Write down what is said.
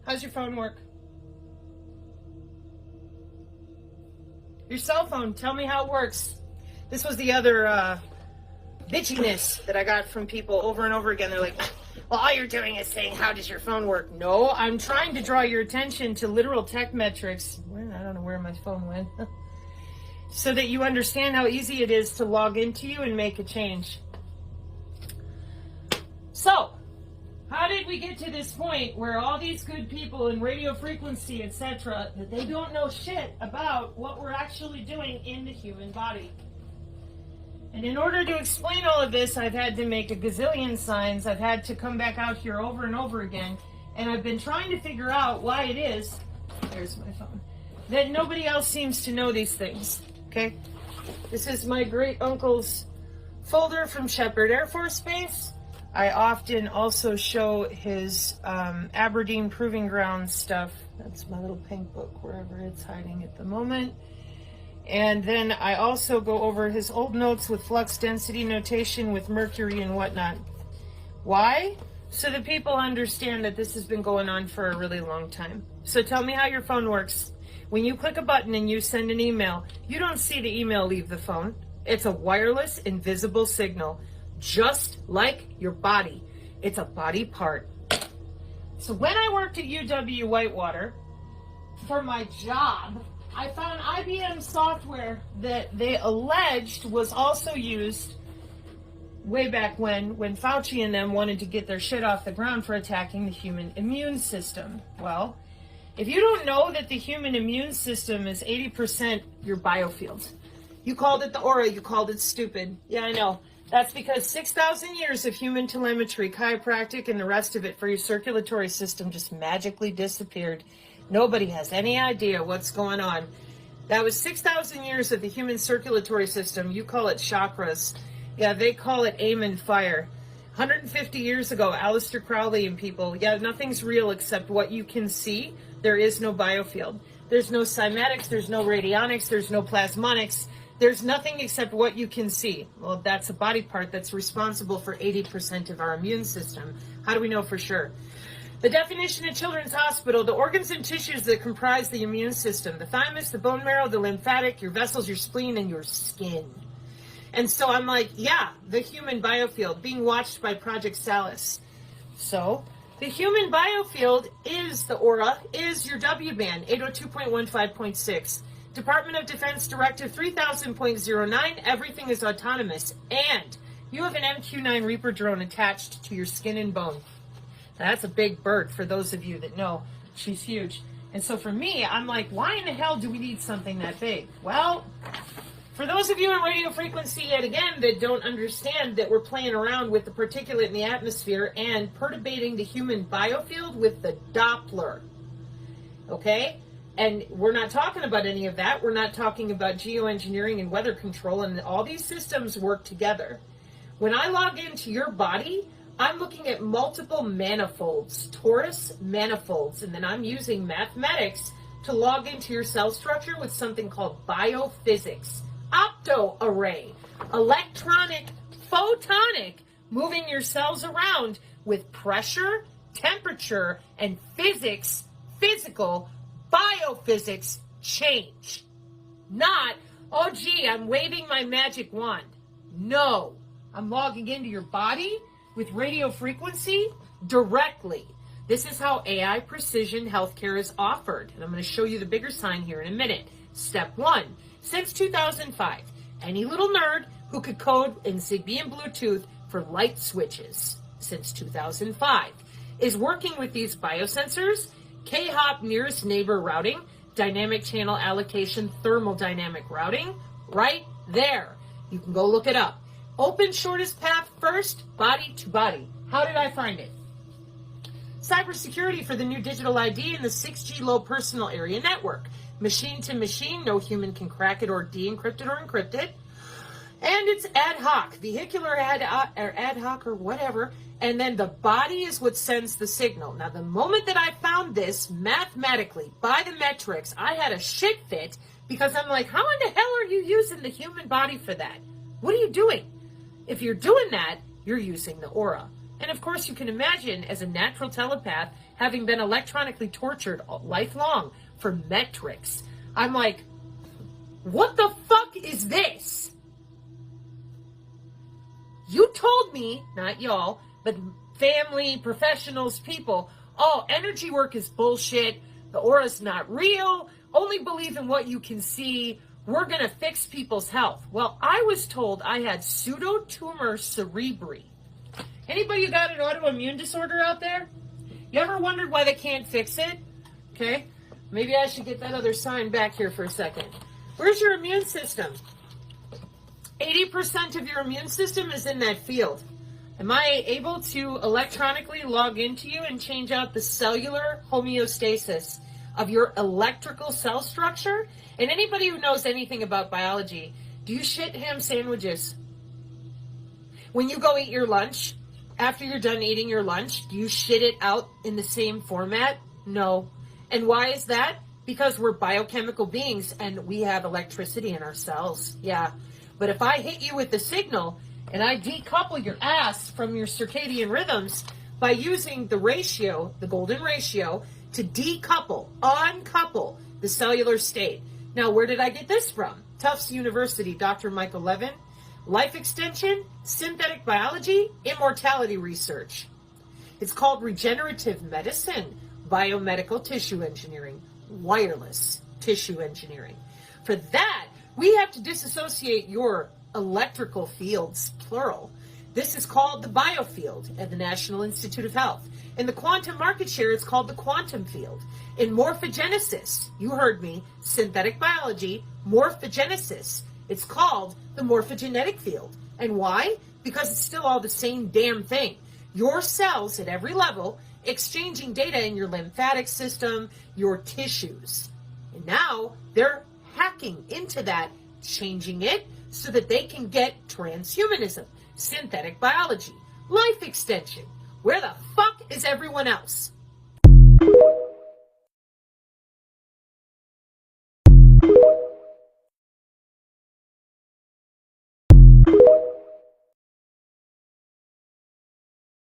How's your phone work? Your cell phone, tell me how it works. This was the other bitchiness that I got from people over and over again. They're like, well, all you're doing is saying, how does your phone work? No, I'm trying to draw your attention to literal tech metrics. I don't know where my phone went. So that you understand how easy it is to log into you and make a change. So, how did we get to this point where all these good people in radio frequency, etc., that they don't know shit about what we're actually doing in the human body? And in order to explain all of this, I've had to make a gazillion signs. I've had to come back out here over and over again. And I've been trying to figure out why it is, there's my phone, that nobody else seems to know these things. Okay? This is my great uncle's folder from Shepherd Air Force Base. I often also show his Aberdeen Proving Ground stuff. That's my little pink book, wherever it's hiding at the moment. And then I also go over his old notes with flux density notation with mercury and whatnot. Why? So that people understand that this has been going on for a really long time. So tell me how your phone works. When you click a button and you send an email, you don't see the email leave the phone. It's a wireless, invisible signal, just like your body. It's a body part. So when I worked at UW Whitewater for my job, I found IBM software that they alleged was also used way back when Fauci and them wanted to get their shit off the ground for attacking the human immune system. Well, if you don't know that the human immune system is 80% your biofield, you called it the aura, you called it stupid. Yeah, I know. That's because 6,000 years of human telemetry, chiropractic, and the rest of it for your circulatory system just magically disappeared. Nobody has any idea what's going on. That was 6,000 years of the human circulatory system. You call it chakras. Yeah, they call it aim and fire. 150 years ago, Aleister Crowley and people, yeah, nothing's real except what you can see. There is no biofield. There's no cymatics, there's no radionics, there's no plasmonics. There's nothing except what you can see. Well, that's a body part that's responsible for 80% of our immune system. How do we know for sure? The definition at Children's Hospital, the organs and tissues that comprise the immune system, the thymus, the bone marrow, the lymphatic, your vessels, your spleen, and your skin. And so I'm like, yeah, the human biofield being watched by Project Salus. So the human biofield is the aura, is your W-band, 802.15.6. Department of Defense Directive 3000.09, everything is autonomous. And you have an MQ-9 Reaper drone attached to your skin and bone. That's a big bird for those of you that know. She's huge. And so for me, I'm like, why in the hell do we need something that big? Well, for those of you in radio frequency, yet again, that don't understand that we're playing around with the particulate in the atmosphere and perturbating the human biofield with the Doppler. Okay? And we're not talking about any of that. We're not talking about geoengineering and weather control, and all these systems work together. When I log into your body, I'm looking at multiple manifolds, torus manifolds, and then I'm using mathematics to log into your cell structure with something called biophysics. Opto-array, electronic, photonic, moving your cells around with pressure, temperature, and physics, physical, biophysics change. Not, oh gee, I'm waving my magic wand. No, I'm logging into your body with radio frequency directly. This is how AI precision healthcare is offered. And I'm going to show you the bigger sign here in a minute. Step 1. Since 2005, any little nerd who could code in Zigbee and Bluetooth for light switches since 2005 is working with these biosensors, K-hop nearest neighbor routing, dynamic channel allocation, thermodynamic routing, right there. You can go look it up. Open shortest path first, body to body. How did I find it? Cybersecurity for the new digital ID and the 6G low personal area network. Machine to machine, no human can crack it or de-encrypt it or encrypt it. And it's ad hoc, vehicular ad hoc or whatever. And then the body is what sends the signal. Now, the moment that I found this mathematically by the metrics, I had a shit fit because I'm like, how in the hell are you using the human body for that? What are you doing? If you're doing that, you're using the aura. And of course, you can imagine, as a natural telepath, having been electronically tortured lifelong for metrics, I'm like, what the fuck is this? You told me, not y'all, but family, professionals, people, oh, energy work is bullshit, the aura's not real, only believe in what you can see, we're going to fix people's health. Well, I was told I had pseudotumor cerebri. Anybody who got an autoimmune disorder out there? You ever wondered why they can't fix it? Okay, maybe I should get that other sign back here for a second. Where's your immune system? 80% of your immune system is in that field. Am I able to electronically log into you and change out the cellular homeostasis of your electrical cell structure? And anybody who knows anything about biology, do you shit ham sandwiches? When you go eat your lunch, after you're done eating your lunch, do you shit it out in the same format? No. And why is that? Because we're biochemical beings and we have electricity in our cells. Yeah. But if I hit you with the signal and I decouple your ass from your circadian rhythms by using the ratio, the golden ratio, to decouple, uncouple the cellular state. Now, where did I get this from? Tufts University, Dr. Michael Levin. Life extension, synthetic biology, immortality research. It's called regenerative medicine, biomedical tissue engineering, wireless tissue engineering. For that, we have to disassociate your electrical fields, plural. This is called the biofield at the National Institute of Health. In the quantum market share, it's called the quantum field. In morphogenesis, you heard me, synthetic biology, morphogenesis, it's called the morphogenetic field. And why? Because it's still all the same damn thing. Your cells at every level exchanging data in your lymphatic system, your tissues. And now they're hacking into that, changing it so that they can get transhumanism, synthetic biology, life extension. Where the fuck is everyone else?